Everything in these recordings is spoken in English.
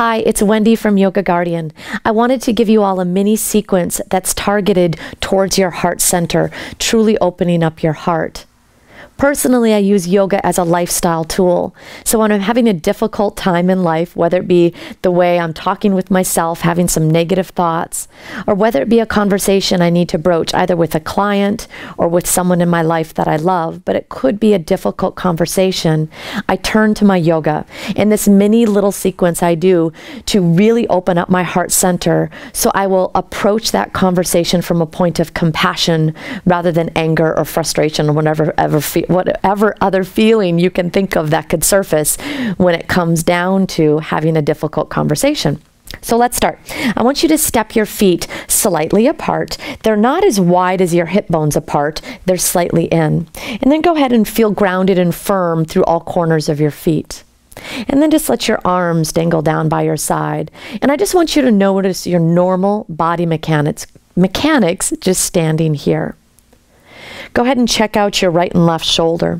Hi, it's Wendy from Yoga Guardian. I wanted to give you all a mini sequence that's targeted towards your heart center, truly opening up your heart. Personally, I use yoga as a lifestyle tool. So when I'm having a difficult time in life, whether it be the way I'm talking with myself, having some negative thoughts, or whether it be a conversation I need to broach either with a client or with someone in my life that I love, but it could be a difficult conversation, I turn to my yoga. And this mini little sequence I do to really open up my heart center, so I will approach that conversation from a point of compassion rather than anger or frustration or whatever other feeling you can think of that could surface when it comes down to having a difficult conversation. So let's start. I want you to step your feet slightly apart. They're not as wide as your hip bones apart. They're slightly in. And then go ahead and feel grounded and firm through all corners of your feet. And then just let your arms dangle down by your side. And I just want you to notice your normal body mechanics just standing here. Go ahead and check out your right and left shoulder.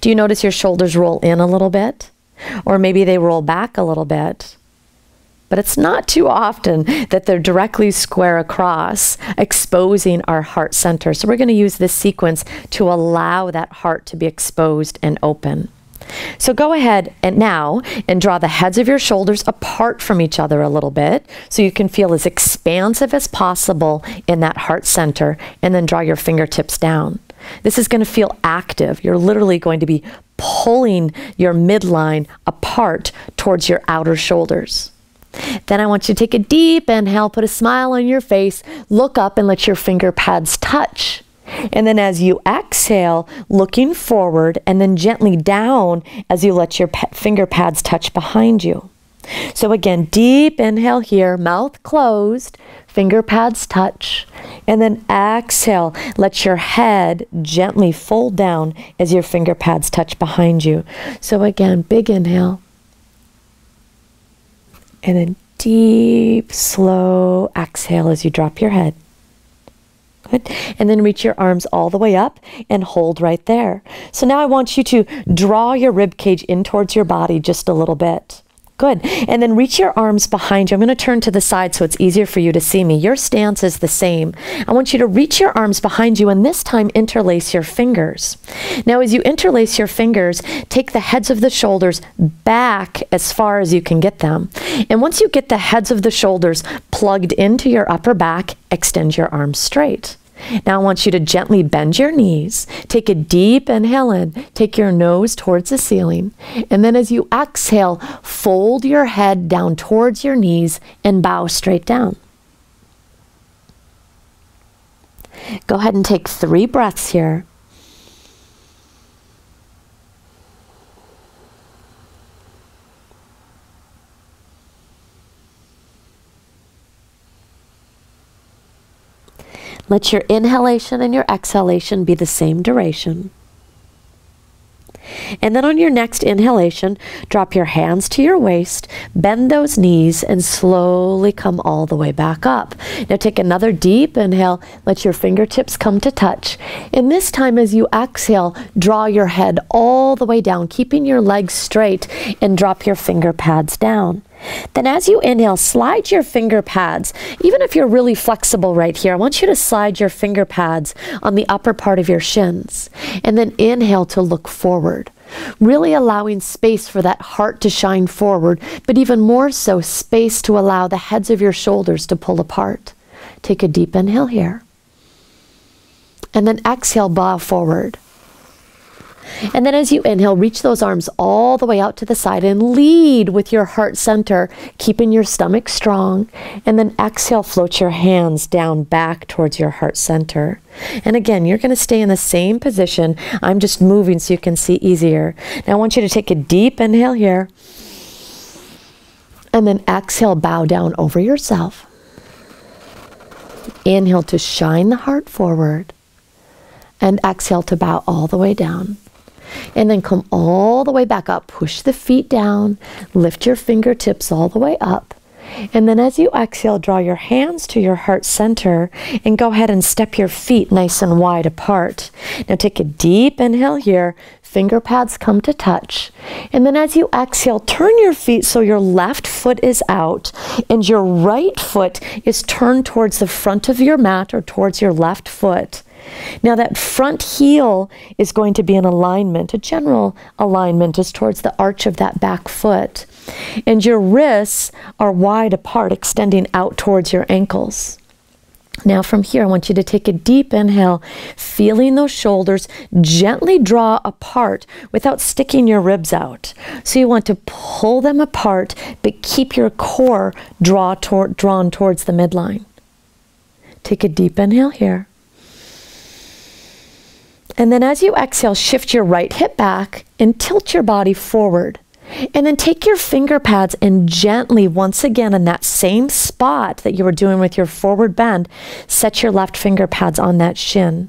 Do you notice your shoulders roll in a little bit? Or maybe they roll back a little bit. But it's not too often that they're directly square across, exposing our heart center. So we're going to use this sequence to allow that heart to be exposed and open. So go ahead and now draw the heads of your shoulders apart from each other a little bit so you can feel as expansive as possible in that heart center, and then draw your fingertips down. This is going to feel active. You're literally going to be pulling your midline apart towards your outer shoulders. Then I want you to take a deep inhale, put a smile on your face, look up and let your finger pads touch. And then as you exhale, looking forward and then gently down as you let your finger pads touch behind you. So again, deep inhale here, mouth closed, finger pads touch. And then exhale, let your head gently fold down as your finger pads touch behind you. So again, big inhale. And then deep, slow exhale as you drop your head. Good. And then reach your arms all the way up and hold right there. So now I want you to draw your rib cage in towards your body just a little bit. Good. And then reach your arms behind you. I'm going to turn to the side so it's easier for you to see me. Your stance is the same. I want you to reach your arms behind you and this time interlace your fingers. Now as you interlace your fingers, take the heads of the shoulders back as far as you can get them. And once you get the heads of the shoulders plugged into your upper back, extend your arms straight. Now I want you to gently bend your knees. Take a deep inhale in. Take your nose towards the ceiling. And then as you exhale, fold your head down towards your knees and bow straight down. Go ahead and take 3 breaths here. Let your inhalation and your exhalation be the same duration. And then on your next inhalation, drop your hands to your waist, bend those knees, and slowly come all the way back up. Now take another deep inhale, let your fingertips come to touch. And this time as you exhale, draw your head all the way down, keeping your legs straight, and drop your finger pads down. Then as you inhale, slide your finger pads. Even if you're really flexible right here, I want you to slide your finger pads on the upper part of your shins. And then inhale to look forward, really allowing space for that heart to shine forward, but even more so space to allow the heads of your shoulders to pull apart. Take a deep inhale here. And then exhale, bow forward. And then as you inhale, reach those arms all the way out to the side and lead with your heart center, keeping your stomach strong. And then exhale, float your hands down back towards your heart center. And again, you're going to stay in the same position. I'm just moving so you can see easier. Now I want you to take a deep inhale here. And then exhale, bow down over yourself. Inhale to shine the heart forward. And exhale to bow all the way down. And then come all the way back up. Push the feet down. Lift your fingertips all the way up. And then as you exhale, draw your hands to your heart center and go ahead and step your feet nice and wide apart. Now take a deep inhale here. finger pads come to touch. And then as you exhale, turn your feet so your left foot is out and your right foot is turned towards the front of your mat or towards your left foot. Now that front heel is going to be in alignment. A general alignment is towards the arch of that back foot. And your wrists are wide apart, extending out towards your ankles. Now from here, I want you to take a deep inhale, feeling those shoulders gently draw apart without sticking your ribs out. So you want to pull them apart, but keep your core drawn towards the midline. Take a deep inhale here. And then as you exhale, shift your right hip back and tilt your body forward. And then take your finger pads and gently, once again, in that same spot that you were doing with your forward bend, set your left finger pads on that shin.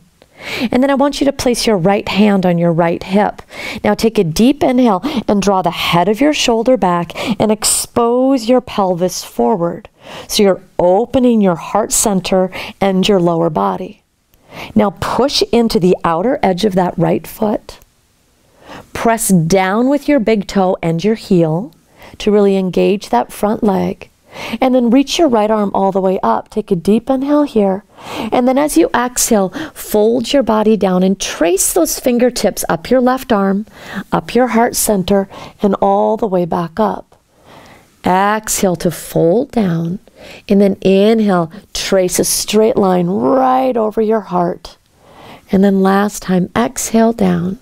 And then I want you to place your right hand on your right hip. Now take a deep inhale and draw the head of your shoulder back and expose your pelvis forward. So you're opening your heart center and your lower body. Now push into the outer edge of that right foot. Press down with your big toe and your heel to really engage that front leg. And then reach your right arm all the way up. Take a deep inhale here. And then as you exhale, fold your body down and trace those fingertips up your left arm, up your heart center, and all the way back up. Exhale to fold down. And then inhale, trace a straight line right over your heart. And then last time, exhale down.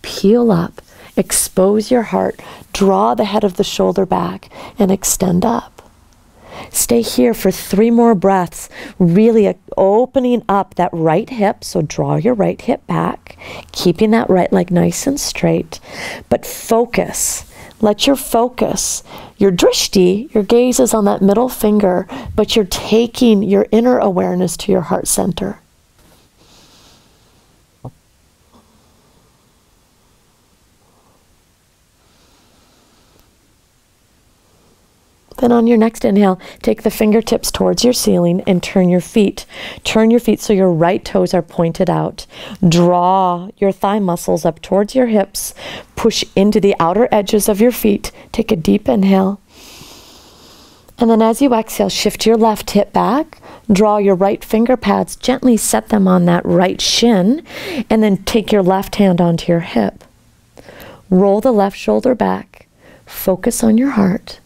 Peel up, expose your heart, draw the head of the shoulder back, and extend up. Stay here for 3 more breaths, really opening up that right hip, so draw your right hip back, keeping that right leg nice and straight, but focus. Let your focus, your drishti, your gaze is on that middle finger, but you're taking your inner awareness to your heart center. Then on your next inhale, take the fingertips towards your ceiling and turn your feet. Turn your feet so your right toes are pointed out. Draw your thigh muscles up towards your hips. Push into the outer edges of your feet. Take a deep inhale. And then as you exhale, shift your left hip back. Draw your right finger pads. Gently set them on that right shin. And then take your left hand onto your hip. Roll the left shoulder back. Focus on your heart.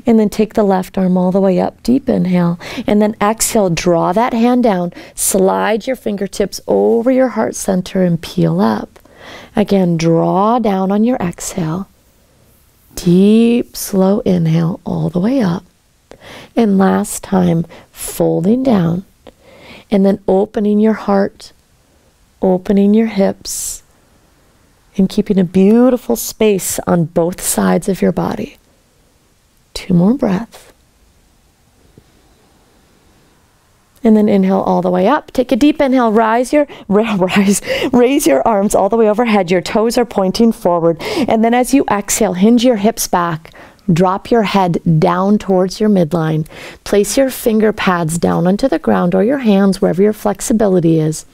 And then take the left arm all the way up. Deep inhale. And then exhale, draw that hand down. Slide your fingertips over your heart center and peel up. Again, draw down on your exhale. Deep, slow inhale all the way up. And last time, folding down. And then opening your heart, opening your hips, and keeping a beautiful space on both sides of your body. 2 more breaths. And then inhale all the way up. Take a deep inhale. Raise your arms all the way overhead. Your toes are pointing forward. And then as you exhale, hinge your hips back. Drop your head down towards your midline. Place your finger pads down onto the ground or your hands, wherever your flexibility is,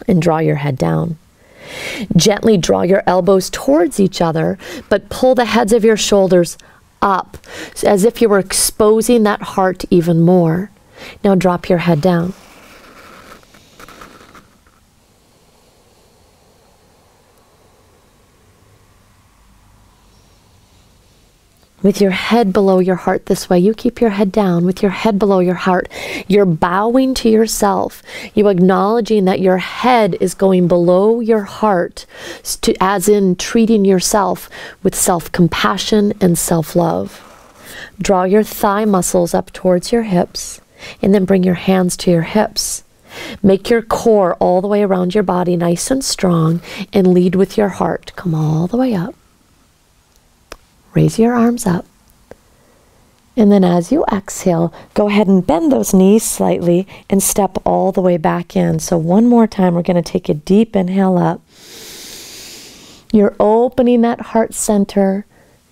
and draw your head down. Gently draw your elbows towards each other, but pull the heads of your shoulders up, as if you were exposing that heart even more. Now drop your head down. With your head below your heart this way, you keep your head down. With your head below your heart, you're bowing to yourself. You acknowledging that your head is going below your heart, as in treating yourself with self-compassion and self-love. Draw your thigh muscles up towards your hips, and then bring your hands to your hips. Make your core all the way around your body nice and strong, and lead with your heart. Come all the way up. Raise your arms up. And then as you exhale, go ahead and bend those knees slightly and step all the way back in. So one more time, we're going to take a deep inhale up. You're opening that heart center.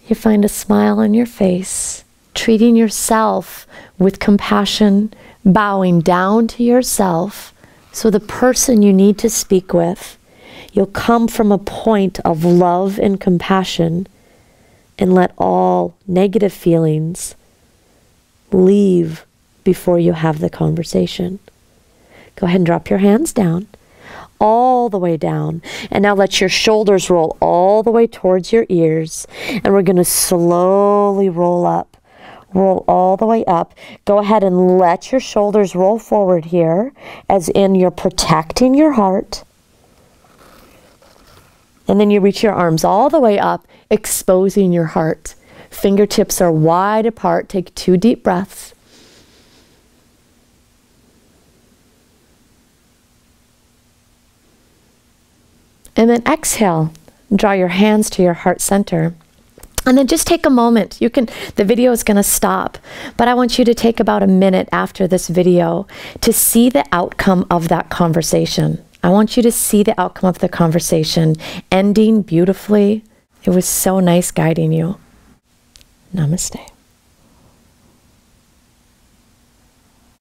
You find a smile on your face, treating yourself with compassion, bowing down to yourself. So the person you need to speak with, You'll come from a point of love and compassion and let all negative feelings leave before you have the conversation. Go ahead and drop your hands down, all the way down. And now let your shoulders roll all the way towards your ears. And we're going to slowly roll up. Roll all the way up. Go ahead and let your shoulders roll forward here, as in you're protecting your heart. And then you reach your arms all the way up, exposing your heart. Fingertips are wide apart. Take 2 deep breaths. And then exhale. Draw your hands to your heart center. And then just take a moment. The video is going to stop, but I want you to take about a minute after this video to see the outcome of that conversation. I want you to see the outcome of the conversation ending beautifully. It was so nice guiding you. Namaste.